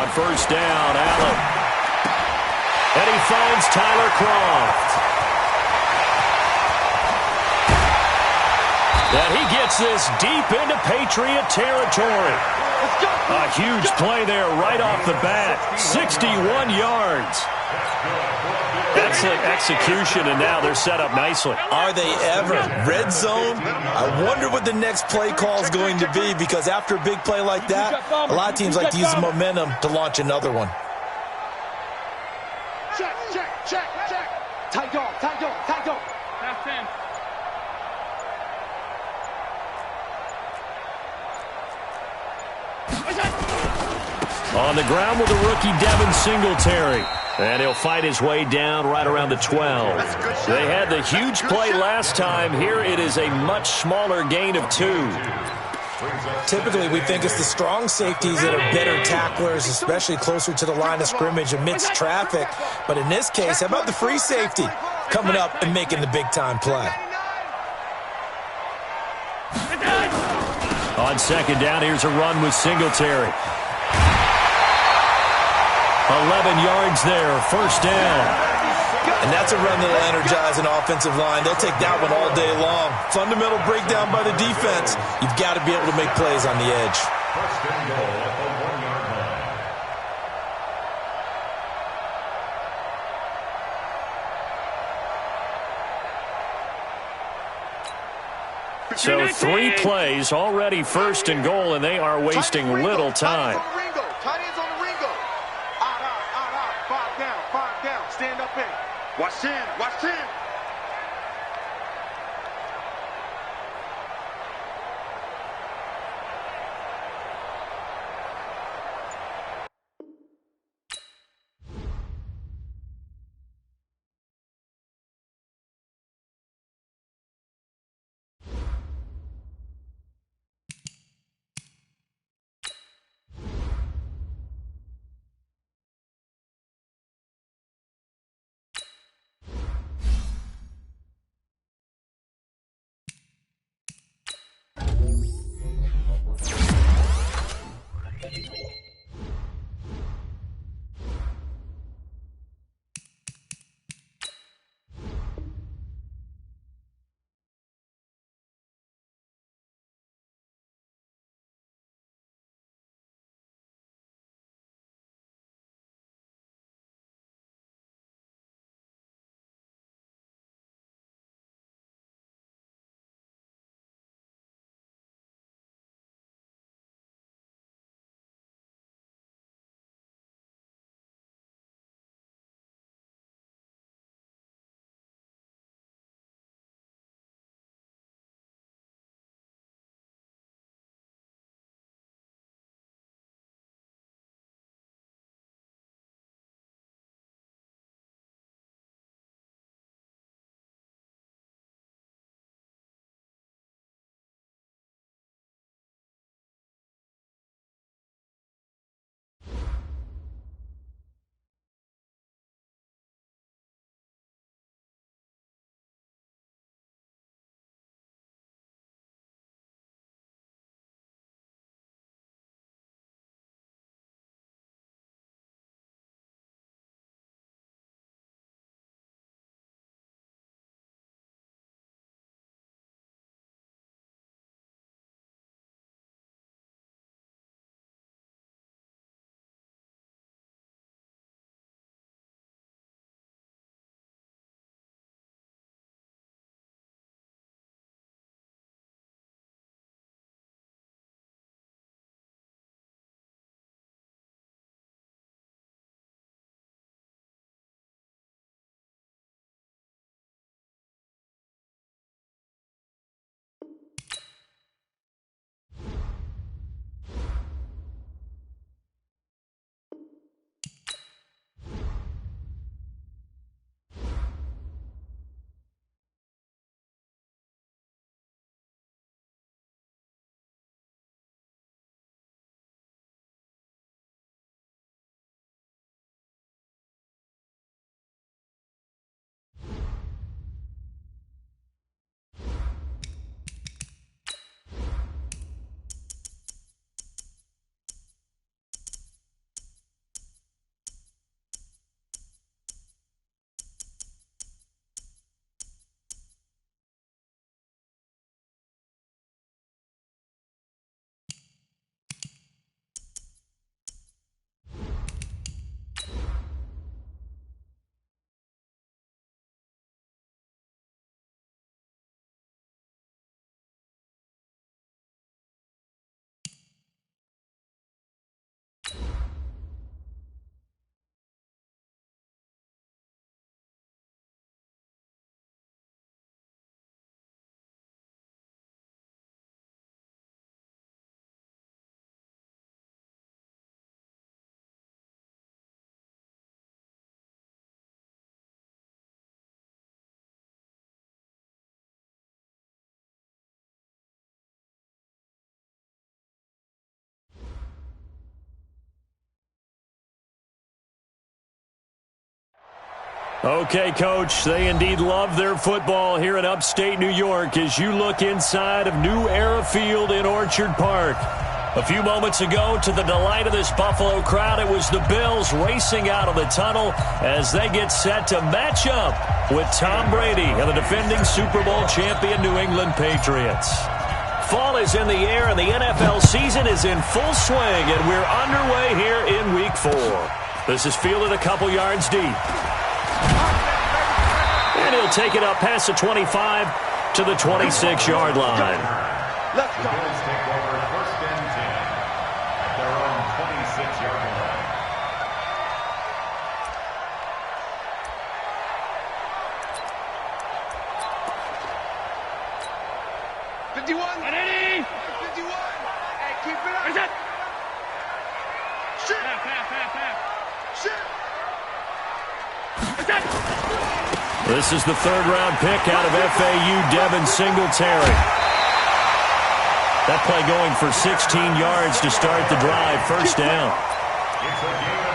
on first down. Allen. And he finds Tyler Kroft. And he gets this deep into Patriot territory. A huge play there right off the bat. 61 yards. Excellent execution, and now they're set up nicely. Are they ever? Red zone? I wonder what the next play call is going to be, because after a big play like that, a lot of teams like to use the momentum to launch another one. Check. Tight go. That's 10. On the ground with the rookie Devin Singletary. And he'll fight his way down right around the 12. They had the huge play last time. Here it is a much smaller gain of 2. Typically, we think it's the strong safeties that are better tacklers, especially closer to the line of scrimmage amidst traffic. But in this case, how about the free safety coming up and making the big-time play? On second down, here's a run with Singletary. 11 yards there, first down. And that's a run that'll energize an offensive line. They'll take that one all day long. Fundamental breakdown by the defense. You've got to be able to make plays on the edge. So 3 plays, already first and goal, and they are wasting little time. Tight ends on the Ringo. Out. 5 down. Stand up in. Watch 10. Okay, Coach, they indeed love their football here in upstate New York as you look inside of New Era Field in Orchard Park. A few moments ago, to the delight of this Buffalo crowd, it was the Bills racing out of the tunnel as they get set to match up with Tom Brady and the defending Super Bowl champion New England Patriots. Fall is in the air and the NFL season is in full swing, and we're underway here in Week 4. This is fielded a couple yards deep. And he'll take it up past the 25 to the 26-yard line. Let's go. Bills take over first and 10 at their own 26-yard line. Hey, keep it up. Shit. This is the third-round pick out of FAU, Devin Singletary. That play going for 16 yards to start the drive. First down.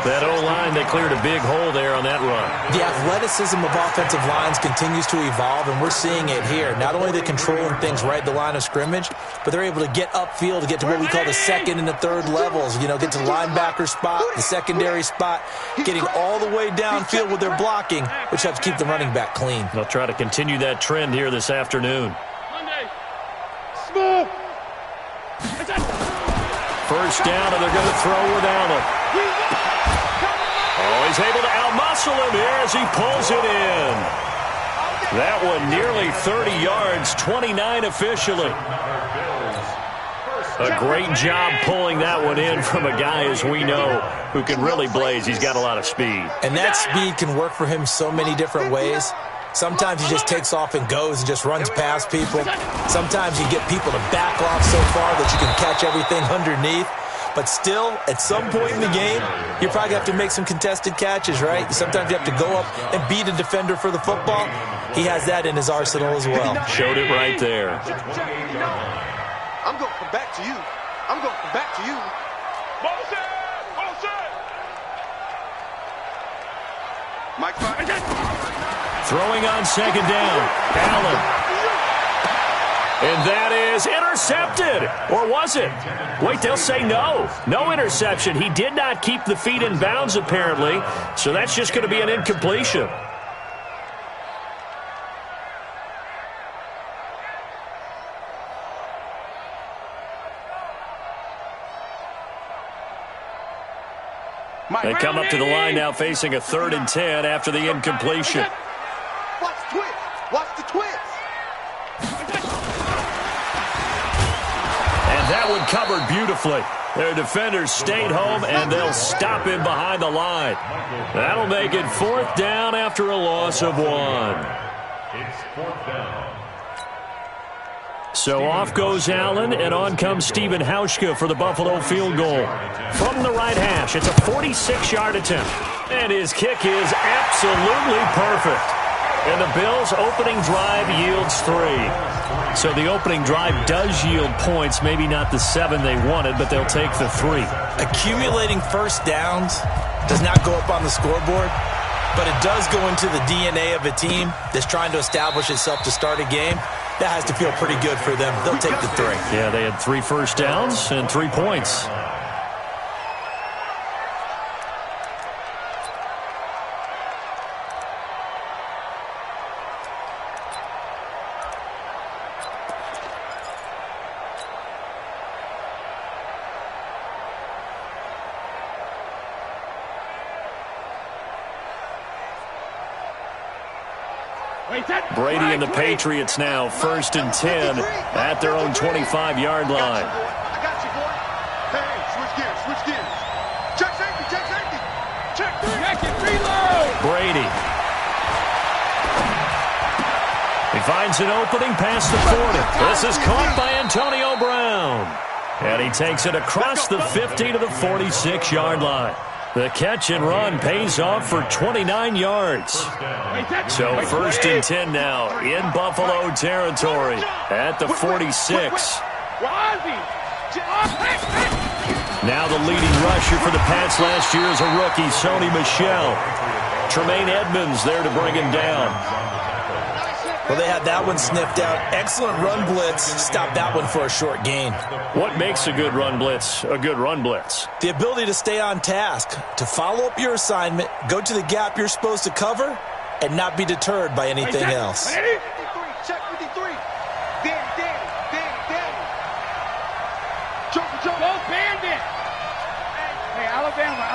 That O-line, they cleared a big hole there on that run. The athleticism of offensive lines continues to evolve, and we're seeing it here. Not only are they controlling things right at the line of scrimmage, but they're able to get upfield to get to what we call the second and the third levels. You know, get to the linebacker spot, the secondary spot, getting all the way downfield with their blocking, which helps keep the running back clean. They'll try to continue that trend here this afternoon. First down, and they're going to throw with Allen. Oh, he's able to outmuscle him here as he pulls it in. That one nearly 30 yards, 29 officially. A great job pulling that one in from a guy, as we know, who can really blaze. He's got a lot of speed. And that speed can work for him so many different ways. Sometimes he just takes off and goes and just runs past people. Sometimes you get people to back off so far that you can catch everything underneath. But still, at some point in the game, you probably have to make some contested catches, right? Sometimes you have to go up and beat a defender for the football. He has that in his arsenal as well. Showed it right there. I'm going to come back to you. I'm going to come back to you. Mike, throwing on second down. Allen. And that is intercepted. Or was it? Wait, they'll say no. No interception. He did not keep the feet in bounds, apparently. So that's just going to be an incompletion. They come up to the line now facing a 3rd and 10 after the incompletion. Watch the twist. Watch the twist. And that one covered beautifully. Their defenders stayed home, and they'll stop him behind the line. That'll make it 4th down after a loss of 1. It's 4th down. So off goes Allen, and on comes Stephen Hauschka for the Buffalo field goal. From the right hash, it's a 46-yard attempt. And his kick is absolutely perfect. And the Bills' opening drive yields 3. So the opening drive does yield points, maybe not the 7 they wanted, but they'll take the 3. Accumulating first downs does not go up on the scoreboard, but it does go into the DNA of a team that's trying to establish itself to start a game. That has to feel pretty good for them. They'll take the 3. Yeah, they had 3 first downs and 3 points. Brady and the Patriots now 1st and 10 at their own 25-yard line. I got you, boy. Hey, switch gears. Check safety. Check 3. Check it, reload. Brady. He finds an opening past the 40. This is caught by Antonio Brown. And he takes it across the 50 to the 46-yard line. The catch and run pays off for 29 yards. So 1st and 10 now in Buffalo territory at the 46. Now the leading rusher for the Pats last year is a rookie, Sony Michel. Tremaine Edmonds there to bring him down. Well, they had that one sniffed out. Excellent run blitz. Stop that one for a short gain. What makes a good run blitz a good run blitz? The ability to stay on task, to follow up your assignment, go to the gap you're supposed to cover, and not be deterred by anything else. Check 53. Danny. Jump. Go Bandit. Hey, Alabama.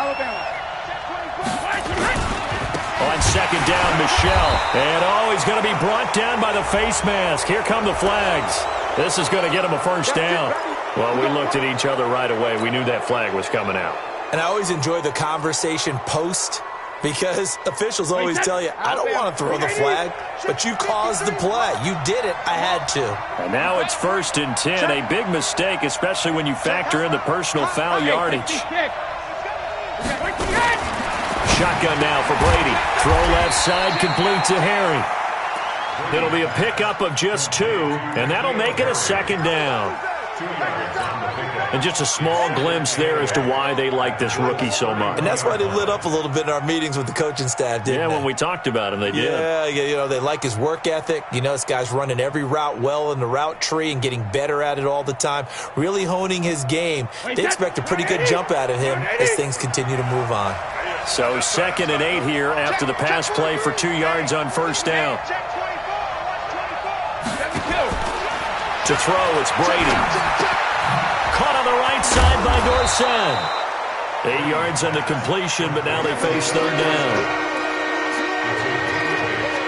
On second down, Michelle. And he's going to be brought down by the face mask. Here come the flags. This is going to get him a first down. Well, we looked at each other right away. We knew that flag was coming out. And I always enjoy the conversation post, because officials always tell you, I don't want to throw the flag, but you caused the play. You did it. I had to. And now it's 1st and 10. A big mistake, especially when you factor in the personal foul yardage. Shotgun now for Brady. Throw left side, complete to Harry. It'll be a pickup of just 2, and that'll make it a second down. And just a small glimpse there as to why they like this rookie so much. And that's why they lit up a little bit in our meetings with the coaching staff, didn't they? Yeah, when we talked about him, they did. Yeah, they like his work ethic. This guy's running every route well in the route tree and getting better at it all the time, really honing his game. They expect a pretty good jump out of him as things continue to move on. So 2nd and 8 here after the pass play for 2 yards on first down. To throw, it's Brady. Caught on the right side by Dorsett. 8 yards on the completion, but now they face 3rd down.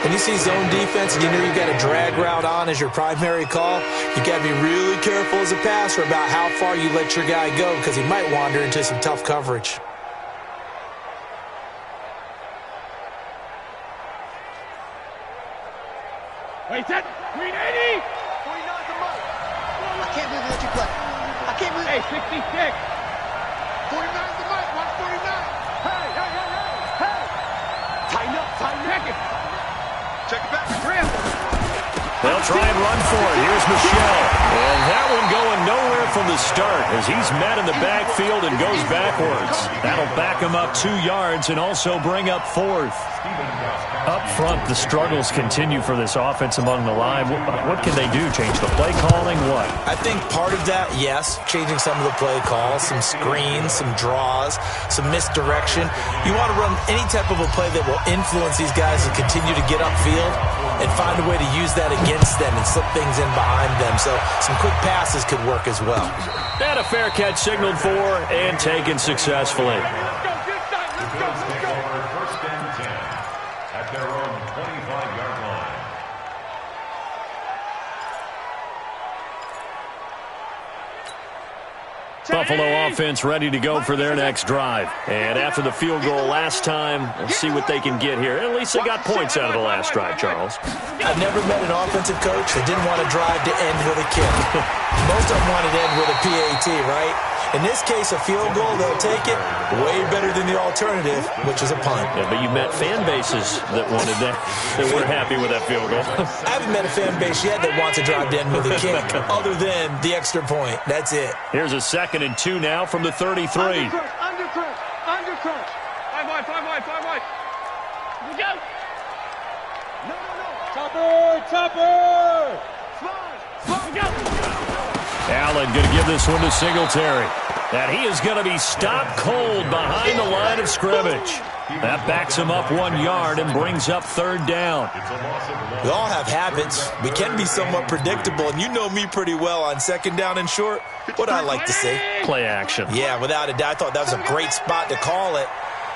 When you see zone defense and you know you've got a drag route on as your primary call, you got to be really careful as a passer about how far you let your guy go, because he might wander into some tough coverage. Wait, that 380. 49's the most. I can't believe that you play. I can't believe. Hey, 66. 49's the most. Watch 49. Hey. Tighten up. Check it back. They'll try and run for it. Here's Michelle. And that one going nowhere from the start as he's met in the backfield and goes backwards. That'll back him up 2 yards and also bring up 4th. Up front, the struggles continue for this offense among the line. What can they do? Change the play calling? What? I think part of that, yes, changing some of the play calls, some screens, some draws, some misdirection. You want to run any type of a play that will influence these guys to continue to get upfield and find a way to use that against them and slip things in behind them. So some quick passes could work as well. And a fair catch signaled for and taken successfully. Buffalo offense ready to go for their next drive. And after the field goal last time, let's see what they can get here. At least they got points out of the last drive, Charles. I've never met an offensive coach that didn't want to drive to end with a kick. Most of them wanted to end with a PAT, right? In this case, a field goal, they'll take it. Way better than the alternative, which is a punt. Yeah, but you met fan bases that wanted that were happy with that field goal. I haven't met a fan base yet that wants to drive to end with a kick, other than the extra point. That's it. Here's a 2nd and 2 now from the 33. Undercrunch. 5 wide. Here we go. No. Chopper. Slide. Go. Allen going to give this one to Singletary. And he is going to be stopped cold behind the line of scrimmage. That backs him up 1 yard and brings up 3rd down. We all have habits. We can be somewhat predictable, and you know me pretty well on 2nd down and short. What I like to see. Play action. Yeah, without a doubt. I thought that was a great spot to call it.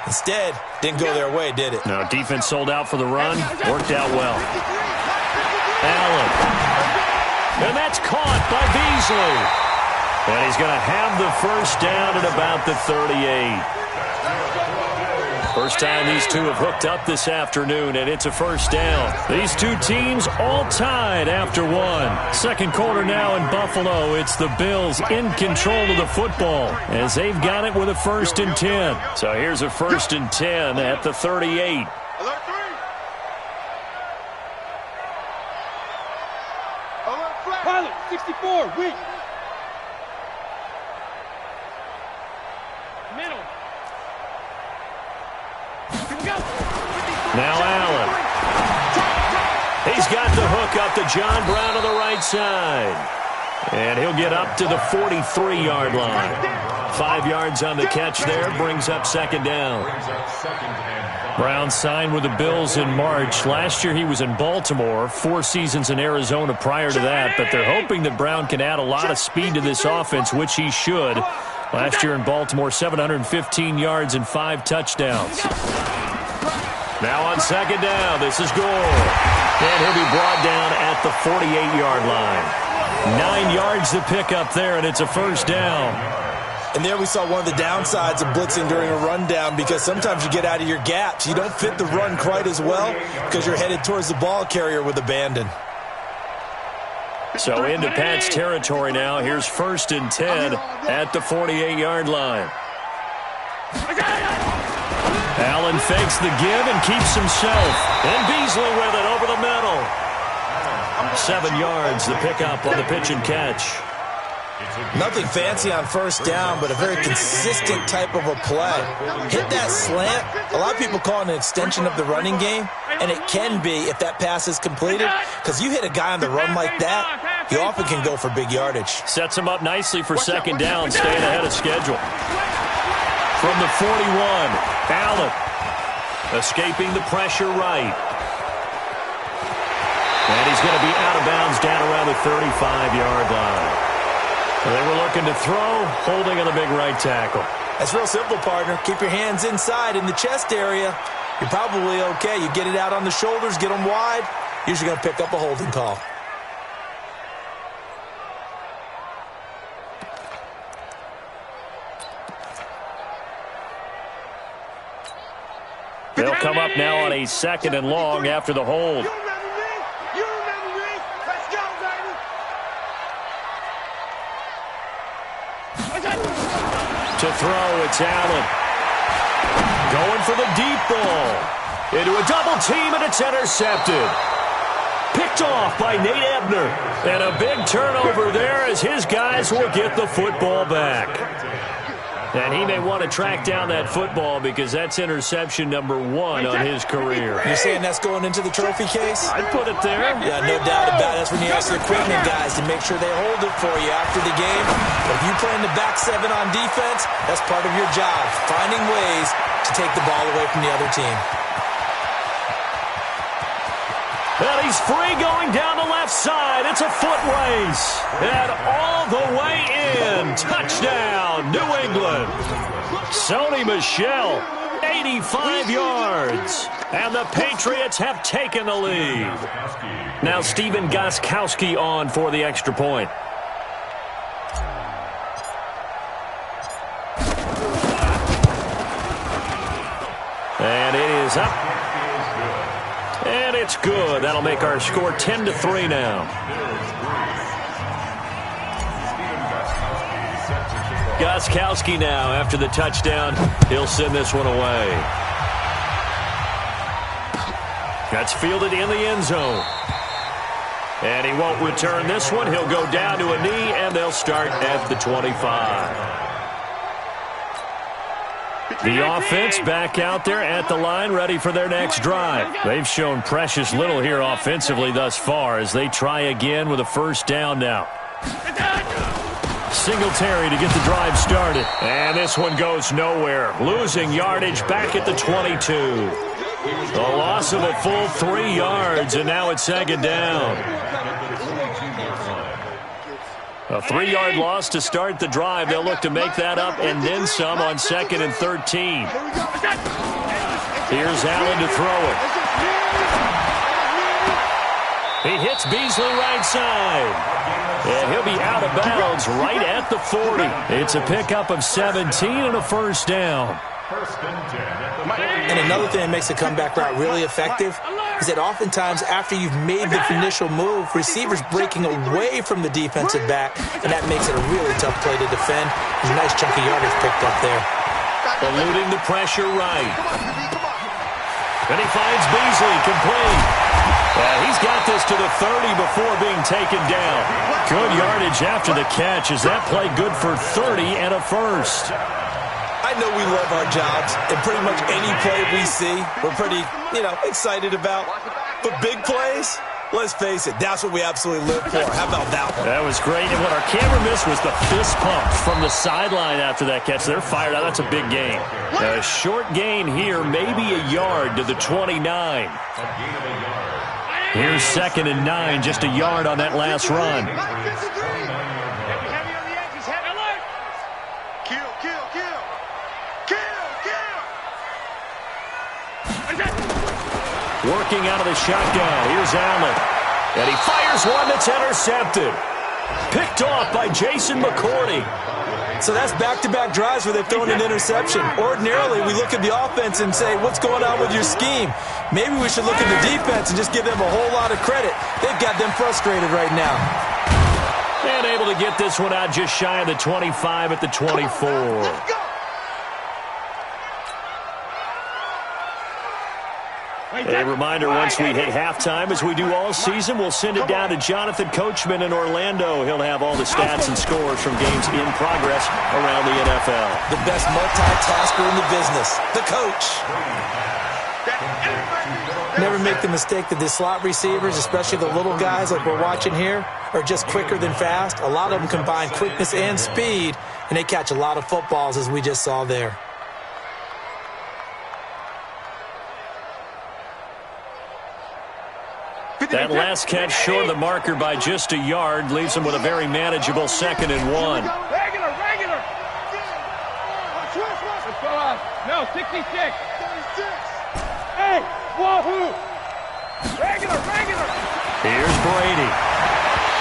Instead, didn't go their way, did it? No, defense sold out for the run. Worked out well. Allen. And that's caught by Beasley. And he's going to have the first down at about the 38. First time these two have hooked up this afternoon, and it's a first down. These two teams all tied after 1. 2nd quarter now in Buffalo. It's the Bills in control of the football as they've got it with a 1st and 10. So here's a 1st and 10 at the 38. Pilot, 64, weak. Middle. Here we go. up to John Brown on the right side. And he'll get up to the 43-yard line. 5 yards on the catch there, brings up second down. Brown signed with the Bills in March. Last year he was in Baltimore, 4 seasons in Arizona prior to that, but they're hoping that Brown can add a lot of speed to this offense, which he should. Last year in Baltimore, 715 yards and 5 touchdowns. Now on second down, this is Gore. And he'll be brought down at the 48-yard line. 9 yards to pick up there, and it's a first down. And there we saw one of the downsides of blitzing during a rundown, because sometimes you get out of your gaps. You don't fit the run quite as well because you're headed towards the ball carrier with abandon. So into Pat's territory now. Here's 1st and 10 at the 48-yard line. Allen fakes the give and keeps himself. And Beasley with it over the middle. 7 yards, the pickup on the pitch and catch. Nothing fancy on first down, but a very consistent type of a play. Hit that slant. A lot of people call it an extension of the running game, and it can be if that pass is completed, because you hit a guy on the run like that, he often can go for big yardage. Sets him up nicely for second down, staying ahead of schedule. From the 41, Allen escaping the pressure right. And he's going to be out of bounds down around the 35-yard line. They were looking to throw, holding on the big right tackle. That's real simple, partner. Keep your hands inside in the chest area. You're probably okay. You get it out on the shoulders, get them wide. Usually going to pick up a holding call. They'll come up now on a 2nd and long after the hold. To throw, it's Allen. Going for the deep ball. Into a double team, and it's intercepted. Picked off by Nate Ebner. And a big turnover there as his guys will get the football back. And he may want to track down that football because that's interception number 1 on his career. You're saying that's going into the trophy case? I'd put it there. Yeah, no doubt about it. That's when you ask the equipment guys to make sure they hold it for you after the game. But if you play in the back 7 on defense, that's part of your job, finding ways to take the ball away from the other team. And he's free going down the left side. It's a foot race. And all the way in. Touchdown, New England. Sony Michel, 85 yards. And the Patriots have taken the lead. Now Stephen Gostkowski on for the extra point. And it is up. And it's good. That'll make our score 10-3 now. Gostkowski now after the touchdown. He'll send this one away. That's fielded in the end zone. And he won't return this one. He'll go down to a knee, and they'll start at the 25. The offense back out there at the line, ready for their next drive. They've shown precious little here offensively thus far as they try again with a first down now. Singletary to get the drive started. And this one goes nowhere. Losing yardage back at the 22. A loss of a full 3 yards, and now it's second down. A 3-yard loss to start the drive. They'll look to make that up and then some on 2nd and 13. Here's Allen to throw it. He hits Beasley right side. And he'll be out of bounds right at the 40. It's a pickup of 17 and a first down. And another thing that makes the comeback route really effective is that oftentimes after you've made the initial move, receivers breaking away from the defensive back, and that makes it a really tough play to defend. There's a nice chunk of yardage picked up there. Eluding the pressure right. And he finds Beasley complete. He's got this to the 30 before being taken down. Good yardage after the catch. Is that play good for 30 and a first? I know we love our jobs, and pretty much any play we see, we're pretty, excited about. But big plays, Let's face it, that's what we absolutely live for. How about that one? That was great. And what our camera missed was the fist pump from the sideline after that catch. They're fired out. That's a big gain. A short gain here, maybe a yard to the 29. Here's 2nd and 9, just a yard on that last run. Working out of the shotgun. Here's Allen. And he fires one that's intercepted. Picked off by Jason McCourty. So that's back-to-back drives where they've thrown an interception. Ordinarily, we look at the offense and say, what's going on with your scheme? Maybe we should look at the defense and just give them a whole lot of credit. They've got them frustrated right now. And able to get this one out just shy of the 25 at the 24. A reminder, once we hit halftime, as we do all season, we'll send it down to Jonathan Coachman in Orlando. He'll have all the stats and scores from games in progress around the NFL. The best multitasker in the business, the coach. Never make the mistake that the slot receivers, especially the little guys like we're watching here, are just quicker than fast. A lot of them combine quickness and speed, and they catch a lot of footballs, as we just saw there. That last catch short of the marker by just a yard leaves them with a very manageable 2nd and 1. Regular. Let's go out. No, 66. 36. Hey, wahoo. Regular. Here's Brady.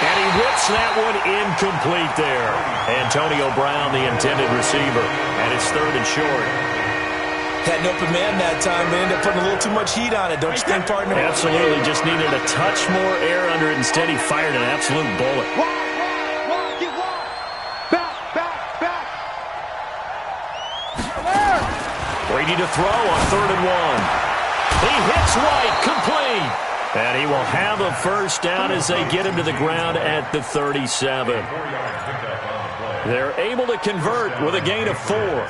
And he whips that one incomplete there. Antonio Brown, the intended receiver. And it's 3rd and short. Had an open man that time, but ended up putting a little too much heat on it, don't you think, partner? Absolutely. Just needed a touch more air under it. Instead, he fired an absolute bullet. Get wide. Back. Brady to throw on 3rd and 1. He hits White, complete. And he will have a first down as they get him to the ground at the 37. They're able to convert with a gain of 4.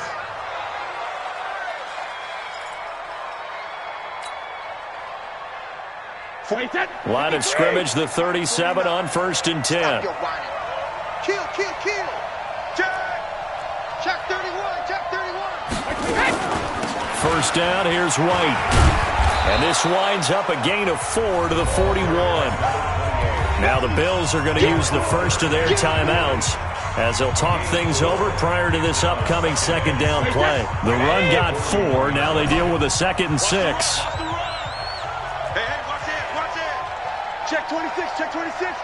Line of scrimmage, the 37 on 1st and 10. Kill. Check 31. First down, here's White. And this winds up a gain of 4 to the 41. Now the Bills are going to use the first of their timeouts as they'll talk things over prior to this upcoming 2nd down play. The run got 4. Now they deal with a 2nd and 6. Check 26.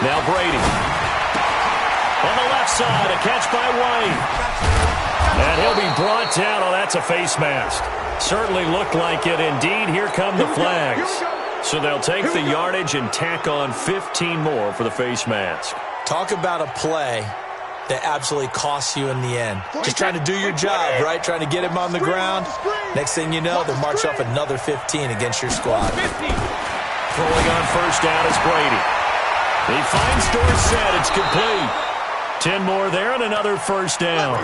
Now Brady. On the left side, a catch by White. And he'll be brought down. Oh, that's a face mask. Certainly looked like it. Indeed, here come the flags. So they'll take the yardage and tack on 15 more for the face mask. Talk about a play that absolutely costs you in the end. Just trying to do your job, right? Trying to get him on the ground. Next thing you know, they'll march off another 15 against your squad. Throwing on first down is Brady. He finds Dorsett. It's complete. 10 more there and another first down.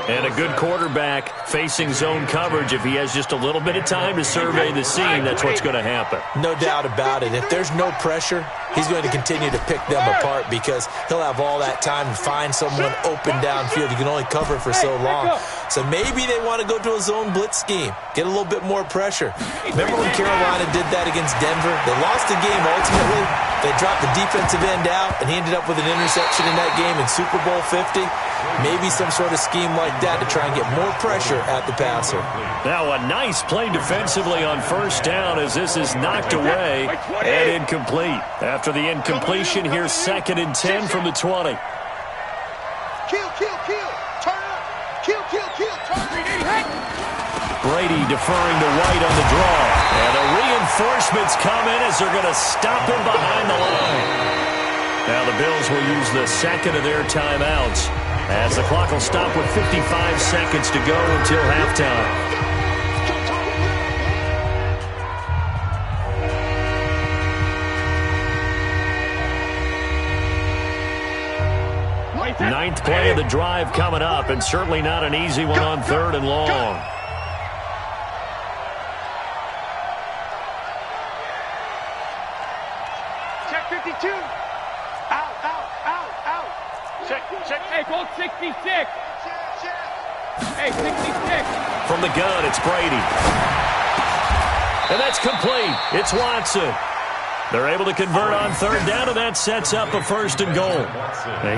And a good quarterback facing zone coverage. If he has just a little bit of time to survey the scene, that's what's going to happen. No doubt about it. If there's no pressure, he's going to continue to pick them apart because he'll have all that time to find someone open downfield. You can only cover for so long. So maybe they want to go to a zone blitz scheme, get a little bit more pressure. Remember when Carolina did that against Denver? They lost the game ultimately. They dropped the defensive end out, and he ended up with an interception in that game in Super Bowl 50. Maybe some sort of scheme like that to try and get more pressure at the passer. Now a nice play defensively on first down as this is knocked away and incomplete. After the incompletion, here's 2nd and 10 from the 20. Kill. Turn up. Kill. Turn. Brady deferring to White on the draw. And the reinforcements come in as they're going to stop him behind the line. Now the Bills will use the 2nd of their timeouts as the clock will stop with 55 seconds to go until halftime. Ninth play of the drive coming up, and certainly not an easy one on 3rd and long. Check 52. Out. Check. Hey, go 66. Hey, 66. From the gun, it's Brady. And that's complete. It's Watson. They're able to convert on third down, and that sets up a 1st and goal.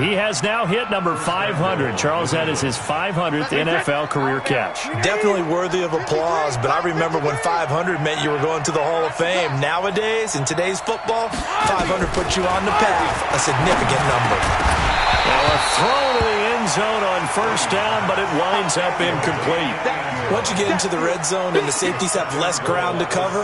He has now hit number 500. Charles, that is his 500th NFL career catch. Definitely worthy of applause, but I remember when 500 meant you were going to the Hall of Fame. Nowadays, in today's football, 500 puts you on the path, a significant number. Well, a throw to the end zone on 1st down, but it winds up incomplete. Once you get into the red zone and the safeties have less ground to cover,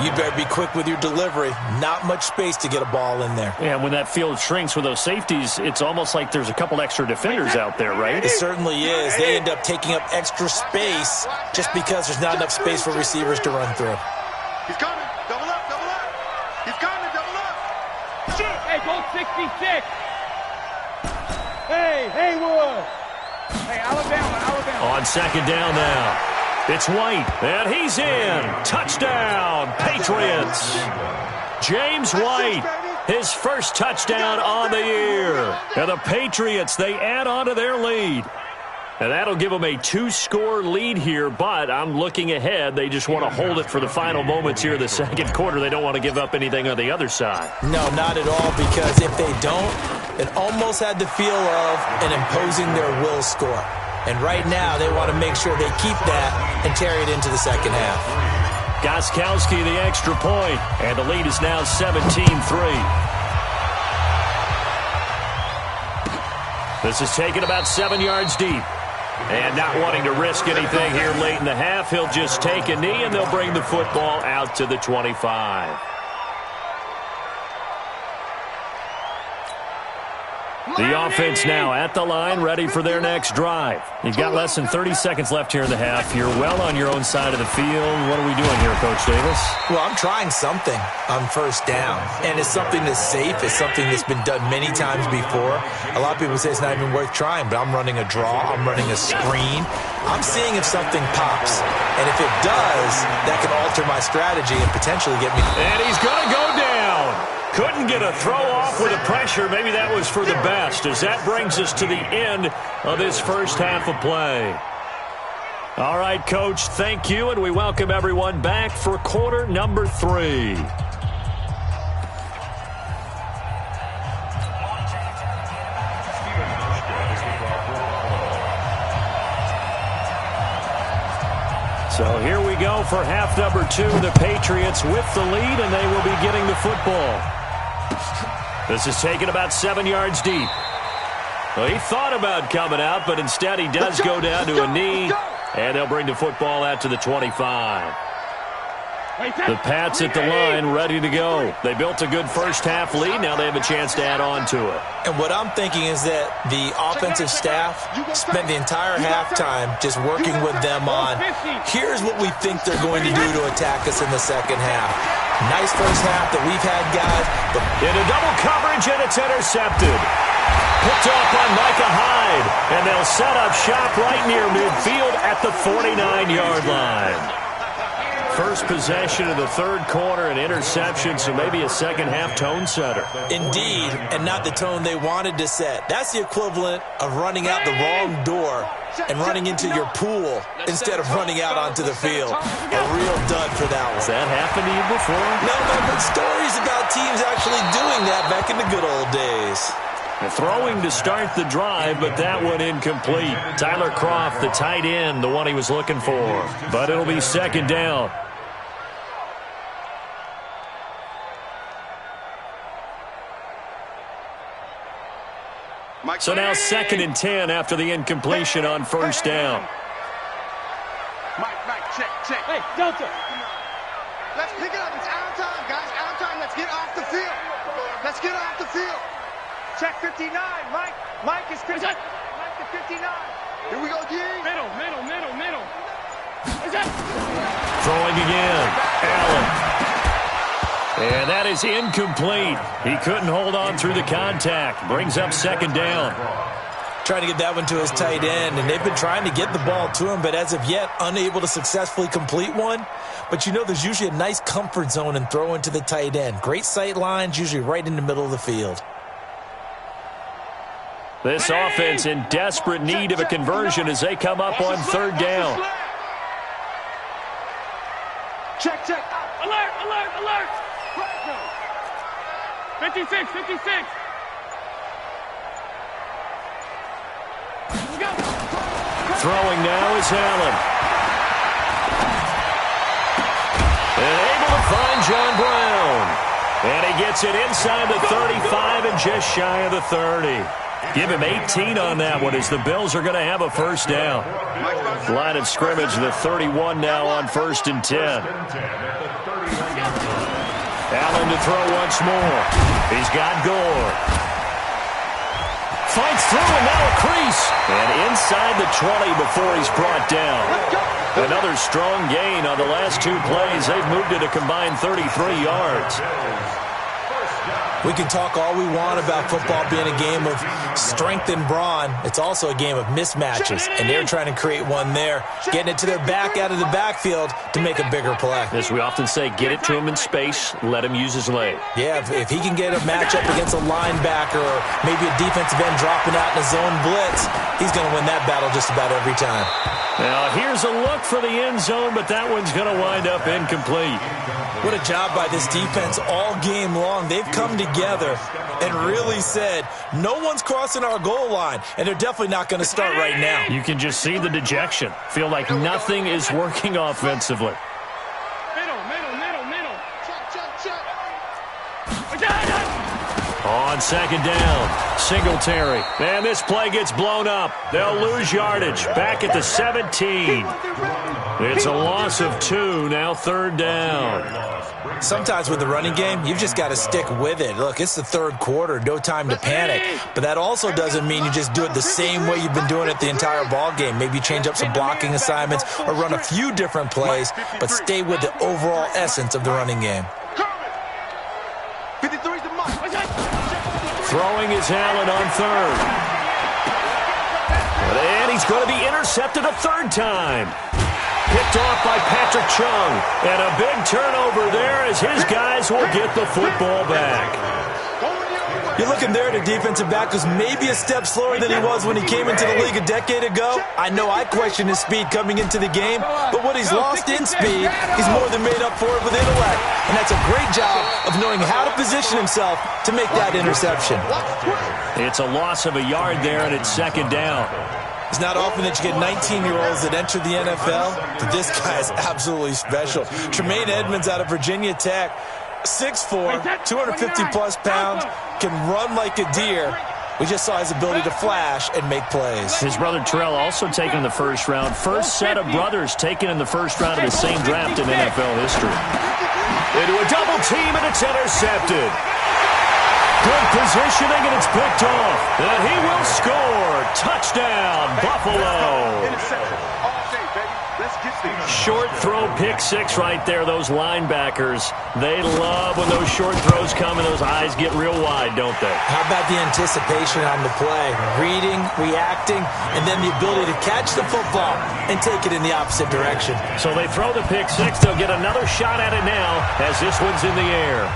you better be quick with your delivery. Not much space to get a ball in there. Yeah, when that field shrinks with those safeties, it's almost like there's a couple extra defenders out there, right? It certainly is. They end up taking up extra space just because there's not enough space for receivers to run through. He's coming. Double up. He's coming. Double up. Hey, go 66. Hey, Haywood. Hey, Alabama. On 2nd down now. It's White, and he's in. Touchdown, Patriots. James White, his 1st touchdown on the year. And the Patriots, they add on to their lead. And that'll give them a 2-score lead here, but I'm looking ahead. They just want to hold it for the final moments here in the 2nd quarter. They don't want to give up anything on the other side. No, not at all, because if they don't, it almost had the feel of an imposing their will score. And right now, they want to make sure they keep that and carry it into the 2nd half. Gostkowski, the extra point, and the lead is now 17-3. This is taken about 7 yards deep. And not wanting to risk anything here late in the half, he'll just take a knee, and they'll bring the football out to the 25. The offense now at the line, ready for their next drive. You've got less than 30 seconds left here in the half. You're well on your own side of the field. What are we doing here, Coach Davis? Well, I'm trying something on 1st down, and it's something that's safe. It's something that's been done many times before. A lot of people say it's not even worth trying, but I'm running a draw. I'm running a screen. I'm seeing if something pops, and if it does, that can alter my strategy and potentially get me. And he's going to go down. Couldn't get a throw off with the pressure. Maybe that was for the best, as that brings us to the end of this 1st half of play. All right, Coach, thank you, and we welcome everyone back for quarter number 3. So here we go for half number 2. The Patriots with the lead, and they will be getting the football. This is taken about 7 yards deep. Well, he thought about coming out, but instead he does go down to a knee, and they'll bring the football out to the 25. The Pats at the line, ready to go. They built a good 1st half lead. Now they have a chance to add on to it. And what I'm thinking is that the offensive staff spent the entire halftime just working with them on, here's what we think they're going to do to attack us in the 2nd half. Nice 1st half that we've had, guys. But into double coverage, and it's intercepted. Picked off by Micah Hyde, and they'll set up shop right near midfield at the 49-yard line. First possession of the 3rd quarter, an interception, so maybe a 2nd half tone setter. Indeed, and not the tone they wanted to set. That's the equivalent of running out the wrong door and running into your pool instead of running out onto the field. A real dud for that one. Has that happened to you before? No, I've heard stories about teams actually doing that back in the good old days. Throwing to start the drive, but that one incomplete. Tyler Kroft, the tight end, the one he was looking for. But it'll be 2nd down. So now 2nd and 10 after the incompletion on 1st down. Mike, check. Hey, Delta. Let's pick it up. It's out of time, guys. Out of time. Let's get off the field. Check 59. Mike is 59. Here we go, D. Middle. Throwing again. Allen. And that is incomplete. He couldn't hold on through the contact. Brings up 2nd down. Trying to get that one to his tight end, and they've been trying to get the ball to him, but as of yet, unable to successfully complete one. But you know there's usually a nice comfort zone in throwing to the tight end. Great sight lines, usually right in the middle of the field. This offense in desperate need of a conversion as they come up on third down. Check, check. Alert, alert, alert. 56, 56. Throwing now is Allen. And able to find John Brown. And he gets it inside the 35 and just shy of the 30. Give him 18 on that one as the Bills are going to have a first down. Line of scrimmage, the 31 now on 1st and 10. Allen to throw once more. He's got Gore. Fights through and now a crease. And inside the 20 before he's brought down. Another strong gain on the last two plays. They've moved it a combined 33 yards. We can talk all we want about football being a game of strength and brawn. It's also a game of mismatches, and they're trying to create one there, getting it to their back out of the backfield to make a bigger play. As we often say, get it to him in space, let him use his leg. Yeah, if he can get a matchup against a linebacker or maybe a defensive end dropping out in a zone blitz, he's going to win that battle just about every time. Now, here's a look for the end zone, but that one's going to wind up incomplete. What a job by this defense all game long. They've come together and really said, no one's crossing our goal line, and they're definitely not going to start right now. You can just see the dejection. Feel like nothing is working offensively. Middle. Check. On second down, Singletary. And this play gets blown up. They'll lose yardage. Back at the 17. It's a loss of 2, now third down. Sometimes with the running game, you've just got to stick with it. Look, it's the third quarter, no time to panic. But that also doesn't mean you just do it the same way you've been doing it the entire ball game. Maybe change up some blocking assignments or run a few different plays, but stay with the overall essence of the running game. Throwing is Allen on third. And he's going to be intercepted a third time. Picked off by Patrick Chung. And a big turnover there as his guys will get the football back. You're looking there at a defensive back who's maybe a step slower than he was when he came into the league a decade ago. I know I questioned his speed coming into the game, but what he's lost in speed, he's more than made up for it with intellect. And that's a great job of knowing how to position himself to make that interception. It's a loss of a yard there, and it's second down. It's not often that you get 19-year-olds that enter the NFL, but this guy is absolutely special. Tremaine Edmonds out of Virginia Tech, 6'4", 250-plus pounds, can run like a deer. We just saw his ability to flash and make plays. His brother Terrell also taken in the first round. First set of brothers taken in the first round of the same draft in NFL history. Into a double team, and it's intercepted. Good positioning, and it's picked off. And he will score. Touchdown, Buffalo. Short throw, pick six right there. Those linebackers, they love when those short throws come and those eyes get real wide, don't they? How about the anticipation on the play? Reading, reacting, and then the ability to catch the football and take it in the opposite direction. So they throw the pick six. They'll get another shot at it now as this one's in the air.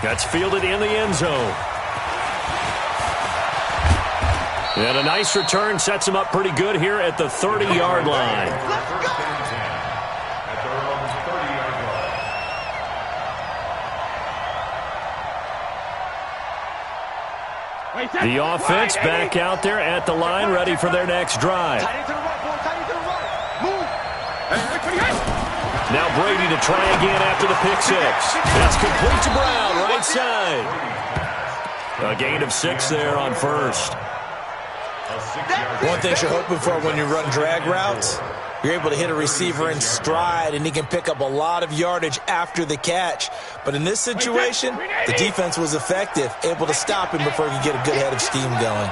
That's fielded in the end zone. And a nice return sets him up pretty good here at the 30-yard line. The offense back out there at the line, ready for their next drive. Now Brady to try again after the pick six. That's complete to Brown, right side. A gain of 6 there on first. One thing you're hoping for when you run drag routes, you're able to hit a receiver in stride, and he can pick up a lot of yardage after the catch. But in this situation, the defense was effective, able to stop him before he could get a good head of steam going.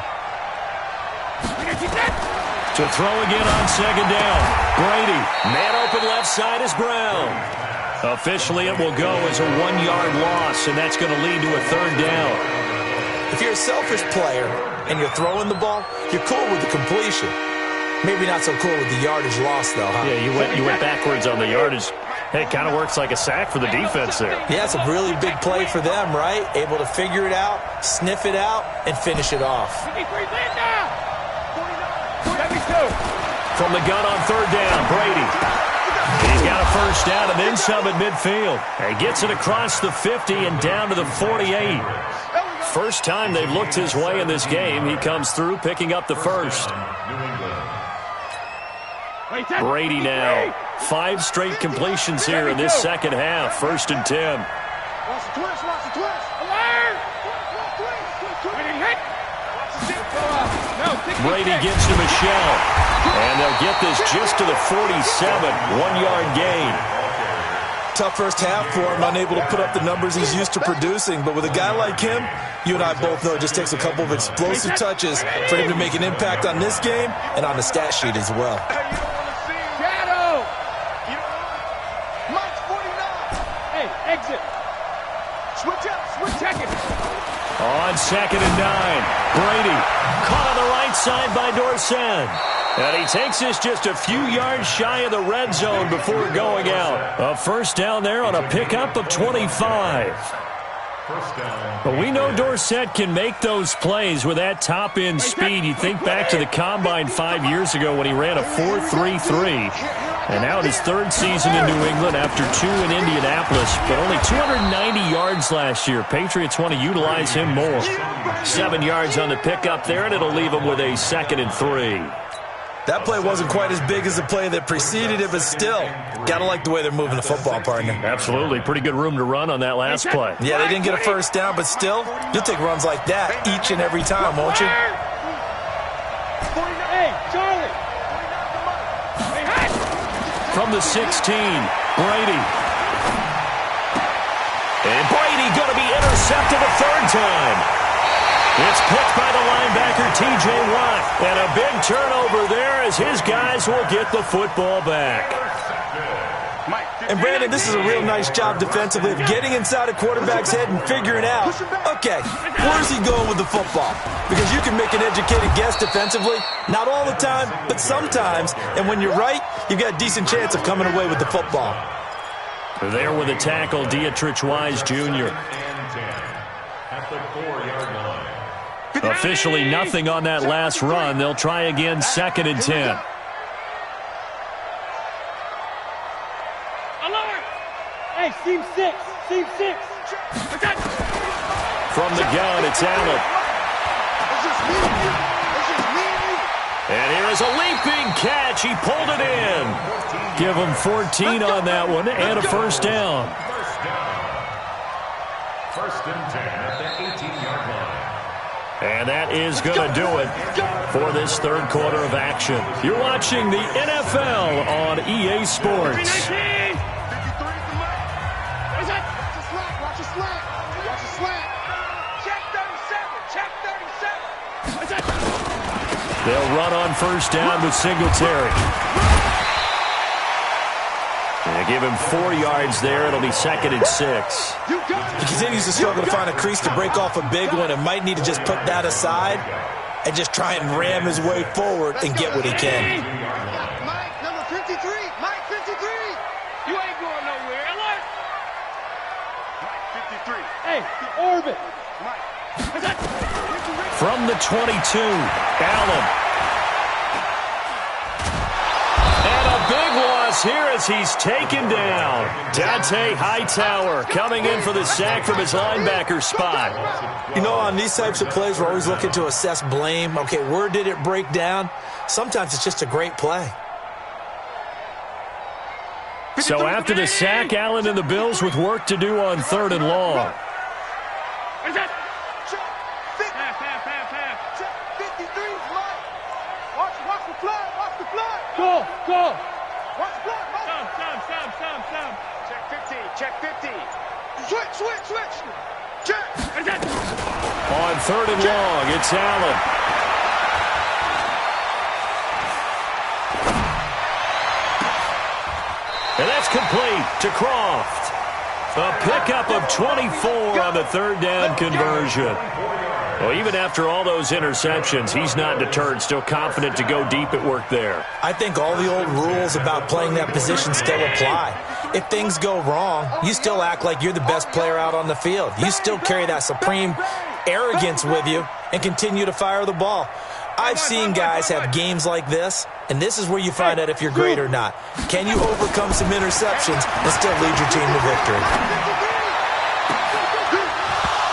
To throw again on second down. Brady, man open left side is Brown. Officially, it will go as a 1-yard loss, and that's going to lead to a third down. If you're a selfish player and you're throwing the ball, you're cool with the completion. Maybe not so cool with the yardage loss, though, huh? Yeah, you went backwards on the yardage. Hey, it kind of works like a sack for the defense there. Yeah, it's a really big play for them, right? Able to figure it out, sniff it out, and finish it off. From the gun on third down, Brady. He's got a first down and then some at midfield. He gets it across the 50 and down to the 48. First time they've looked his way in this game. He comes through picking up the first. Brady now. 5 straight completions here in this second half. 1st and 10. Watch the twist, watch the twist. Alert! Brady gives to Michelle. And they'll get this just to the 47. 1-yard gain. Tough first half for him, unable to put up the numbers he's used to producing. But with a guy like him, you and I both know it just takes a couple of explosive touches for him to make an impact on this game and on the stat sheet as well. Shadow! Mike's 49. Hey, exit. Switch up, switch. Check it. On 2nd and 9. Brady caught on the right side by Dorsett. And he takes this just a few yards shy of the red zone before going out. A first down there on a pickup of 25. But we know Dorsett can make those plays with that top-end speed. You think back to the Combine 5 years ago when he ran a 4.33. And now in his 3rd season in New England after 2 in Indianapolis. But only 290 yards last year. Patriots want to utilize him more. 7 yards on the pickup there, and it'll leave him with a 2nd and 3. That play wasn't quite as big as the play that preceded it, but still, gotta like the way they're moving the football, partner. Absolutely. Pretty good room to run on that last play. Yeah, they didn't get a first down, but still, you'll take runs like that each and every time, won't you? Hey, Charlie. From the 16, Brady. And Brady going to be intercepted a 3rd time. It's picked by the linebacker, T.J. Watt. And a big turnover there as his guys will get the football back. And, Brandon, this is a real nice job defensively of getting inside a quarterback's head and figuring out, okay, where's he going with the football? Because you can make an educated guess defensively, not all the time, but sometimes. And when you're right, you've got a decent chance of coming away with the football. There with a tackle, Dietrich Wise Jr. At the 4-yard line. Officially nothing on that last run. They'll try again, 2nd and 10. Alert! Hey, seam 6. Seam 6. From the gun, it's Allen. It's just me and you. It's just me and you. And here is a leaping catch. He pulled it in. Give him 14 on that one and a first down. First and 10 at the 18-yard line. And that is going to do it for this 3rd quarter of action. You're watching the NFL on EA Sports. Watch a slant. Watch a slant. Check 37. Check 37. They'll run on first down with Singletary. They give him 4 yards there. It'll be 2nd and 6. He continues to struggle to find a crease to break off a big one and might need to just put that aside and just try and ram his way forward and get what he can. Mike, number 53. Mike, 53. You ain't going nowhere. Alert. Mike, 53. Hey, orbit. Mike. From the 22, Allen. And a big loss here as he's taken down. Dante Hightower coming in for the sack from his linebacker spot. You know, on these types of plays, we're always looking to assess blame. Okay, where did it break down? Sometimes it's just a great play. So after the sack, Allen and the Bills with work to do on 3rd and long. Go, go. Watch the block, Mike. Some. Check 15, check 50. Switch. Check. On 3rd and long, it's Allen. And that's complete to Croft. A pickup of 24 on the 3rd down conversion. Well, even after all those interceptions, he's not deterred, still confident to go deep at work there. I think all the old rules about playing that position still apply. If things go wrong, you still act like you're the best player out on the field. You still carry that supreme arrogance with you and continue to fire the ball. I've seen guys have games like this, and this is where you find out if you're great or not. Can you overcome some interceptions and still lead your team to victory?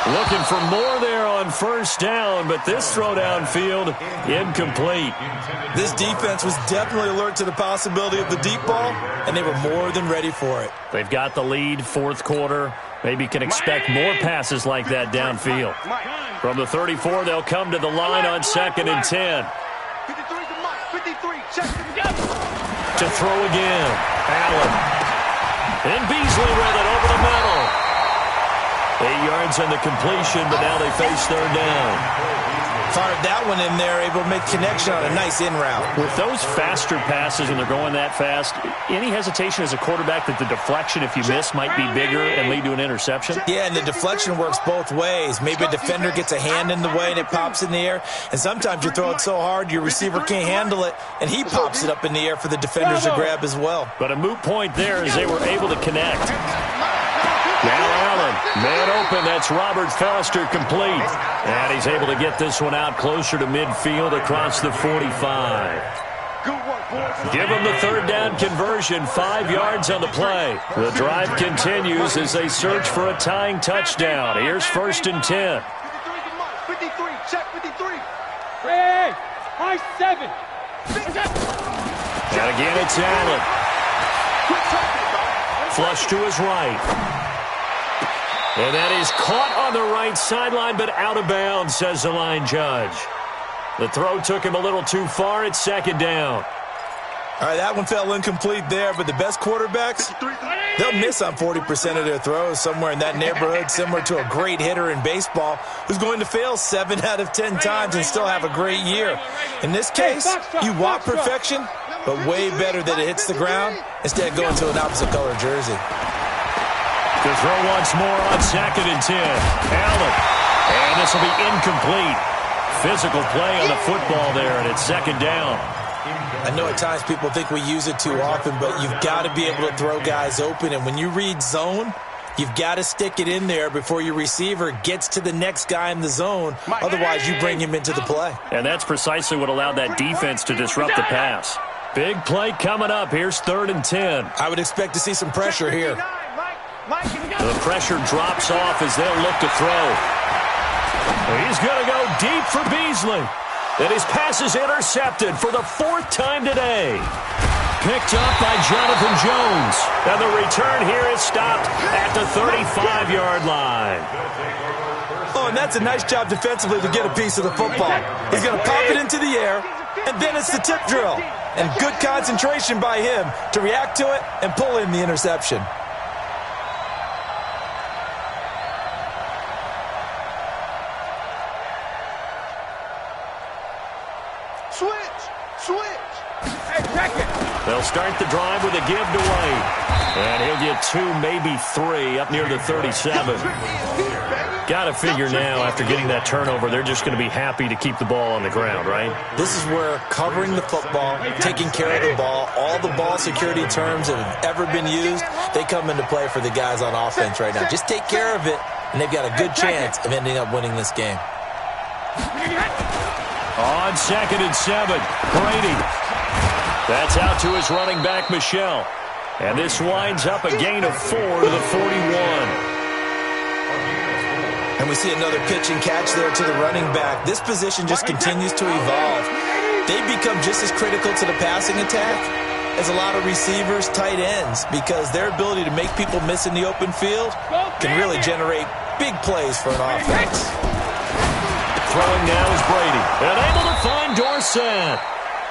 Looking for more there on first down, but this throw downfield, incomplete. This defense was definitely alert to the possibility of the deep ball, and they were more than ready for it. They've got the lead, fourth quarter. Maybe can expect more passes like that downfield. From the 34, they'll come to the line on 2nd and 10. 53, check it again. To throw again, Allen. And Beasley with it over the middle. 8 yards on the completion, but now they face third down. Fired that one in there, able to make connection on a nice in route. With those faster passes when they're going that fast, any hesitation as a quarterback that the deflection, if you miss, might be bigger and lead to an interception? Yeah, and the deflection works both ways. Maybe a defender gets a hand in the way and it pops in the air, and sometimes you throw it so hard your receiver can't handle it, and he pops it up in the air for the defenders to grab as well. But a moot point there as they were able to connect. Now Allen, man open, that's Robert Foster complete. And he's able to get this one out closer to midfield across the 45. Give them the third down conversion, 5 yards on the play. The drive continues as they search for a tying touchdown. Here's 1st and 10. 53, check 53. Hey, high 7. And again, it's Allen. Flush to his right. And that is caught on the right sideline, but out of bounds, says the line judge. The throw took him a little too far. It's 2nd down. All right, that one fell incomplete there, but the best quarterbacks, they'll miss on 40% of their throws, somewhere in that neighborhood, similar to a great hitter in baseball who's going to fail 7 out of 10 times and still have a great year. In this case, you want perfection, but way better that it hits the ground instead of going to an opposite color jersey. To throw once more on 2nd and 10. Allen. And this will be incomplete. Physical play on the football there, and it's 2nd down. I know at times people think we use it too often, but you've got to be able to throw guys open. And when you read zone, you've got to stick it in there before your receiver gets to the next guy in the zone. Otherwise, you bring him into the play. And that's precisely what allowed that defense to disrupt the pass. Big play coming up. Here's 3rd and 10. I would expect to see some pressure here. The pressure drops off as they'll look to throw. He's going to go deep for Beasley. And his pass is intercepted for the 4th time today. Picked up by Jonathan Jones. And the return here is stopped at the 35-yard line. Oh, and that's a nice job defensively to get a piece of the football. He's going to pop it into the air, and then it's the tip drill. And good concentration by him to react to it and pull in the interception. Switch. Hey, check it. They'll start the drive with a give to Wade. And he'll get 2, maybe 3 up near the 37. Got to figure now, after getting that turnover, they're just going to be happy to keep the ball on the ground, right? This is where covering the football, taking care of the ball, all the ball security terms that have ever been used, they come into play for the guys on offense right now. Just take care of it, and they've got a good chance of ending up winning this game. On 2nd and 7, Brady. That's out to his running back, Michelle. And this winds up a gain of 4 to the 41. And we see another pitch and catch there to the running back. This position just continues to evolve. They become just as critical to the passing attack as a lot of receivers, tight ends, because their ability to make people miss in the open field can really generate big plays for an offense. Throwing now is Brady. And able to find Dorsett.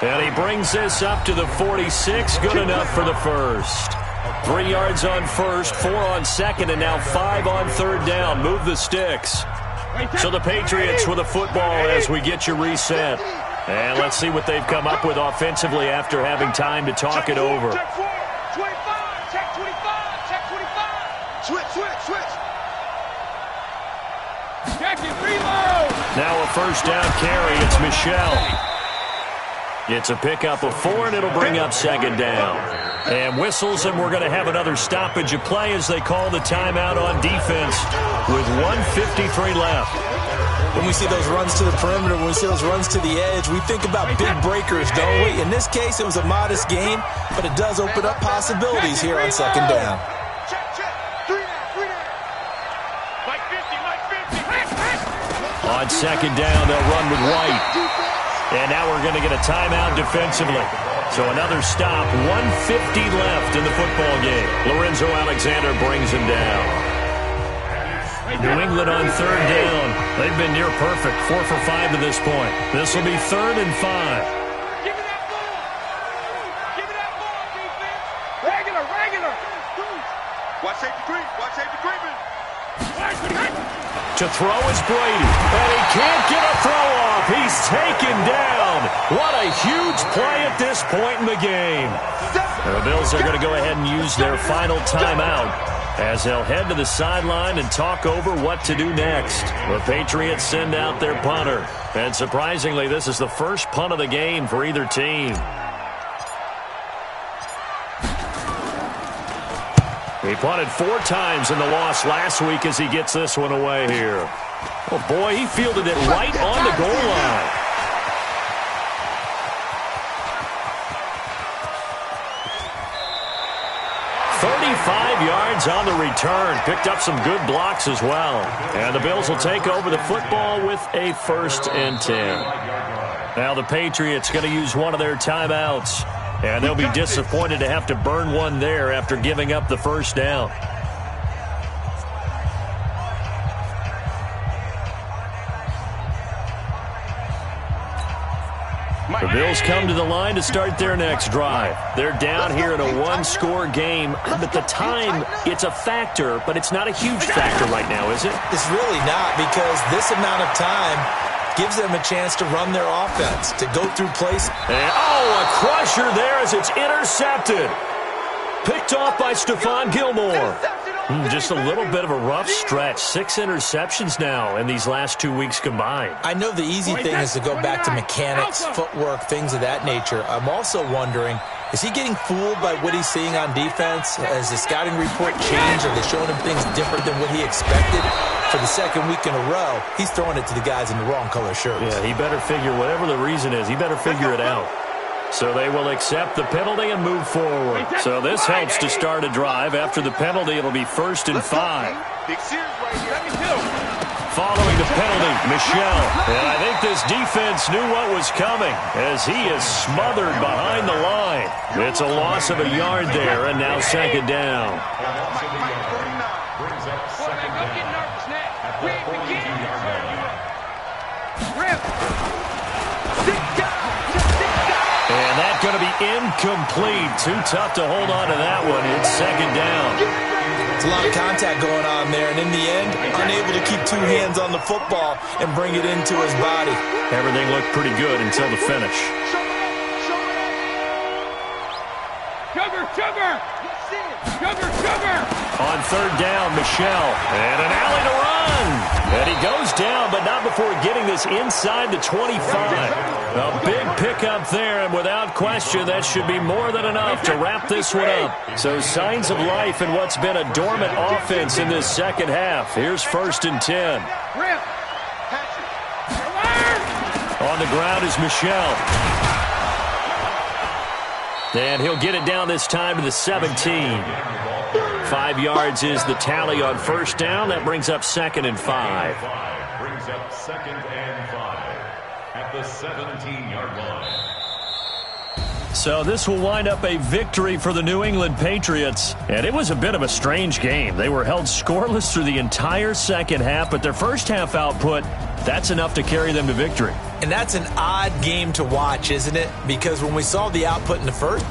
And he brings this up to the 46. Good enough for the first. 3 yards on first, 4 on second, and now 5 on third down. Move the sticks. So the Patriots with a football as we get you reset. And let's see what they've come up with offensively after having time to talk it over. Check 4, 25, check 25, check 25. Switch. Check it, reload. Now a first down carry. It's Michelle. It's a pickup of 4, and it'll bring up second down. And whistles, and we're going to have another stoppage of play as they call the timeout on defense with 1:53 left. When we see those runs to the perimeter, when we see those runs to the edge, we think about big breakers, don't we? In this case, it was a modest gain, but it does open up possibilities here on second down. On second down, they'll run with White. And now we're going to get a timeout defensively. So another stop, 1:50 left in the football game. Lorenzo Alexander brings him down. New England on third down. They've been near perfect, 4 for 5 to this point. This will be 3rd and 5. Give me that ball. Give me that ball, defense. Regular. Watch safety creeping. To throw is Brady, and he can't get a throw off. He's taken down. What a huge play at this point in the game. The Bills are going to go ahead and use their final timeout as they'll head to the sideline and talk over what to do next. The Patriots send out their punter, and surprisingly, this is the first punt of the game for either team. He punted 4 times in the loss last week as he gets this one away here. Oh, boy, he fielded it right on the goal line. Yards on the return. Picked up some good blocks as well. And the Bills will take over the football with a 1st and 10. Now the Patriots going to use one of their timeouts. And they'll be disappointed to have to burn one there after giving up the first down. The Bills come to the line to start their next drive. They're down here in a 1-score game. At the time, it's a factor, but it's not a huge factor right now, is it? It's really not, because this amount of time gives them a chance to run their offense, to go through plays. And, a crusher there as it's intercepted. Picked off by Stephon Gilmore. Just a little bit of a rough stretch. 6 interceptions now in these last 2 weeks combined. I know the easy thing is to go back to mechanics, footwork, things of that nature. I'm also wondering, is he getting fooled by what he's seeing on defense? Has the scouting report changed? Are they showing him things different than what he expected? For the second week in a row, he's throwing it to the guys in the wrong color shirts. Yeah, he better figure, whatever the reason is, he better figure it out. So they will accept the penalty and move forward. So this helps to start a drive. After the penalty, it'll be 1st and 5. Following the penalty, Michelle. And I think this defense knew what was coming as he is smothered behind the line. It's a loss of a yard there, and now second down. And that's going to be incomplete. Too tough to hold on to that one. It's second down. It's a lot of contact going on there, and in the end, unable to keep 2 hands on the football and bring it into his body. Everything looked pretty good until the finish. Sugar! On third down, Michelle. And an alley to run. And he goes down, but not before getting this inside the 25. A big pickup there, and without question, that should be more than enough to wrap this one up. So signs of life in what's been a dormant offense in this second half. Here's 1st and 10. On the ground is Michelle. And he'll get it down this time to the 17. 5 yards is the tally on first down. That brings up 2nd and 5. Brings up 2nd and 5 at the 17-yard line. So this will wind up a victory for the New England Patriots. And it was a bit of a strange game. They were held scoreless through the entire second half, but their first half output, that's enough to carry them to victory. And that's an odd game to watch, isn't it? Because when we saw the output in the first,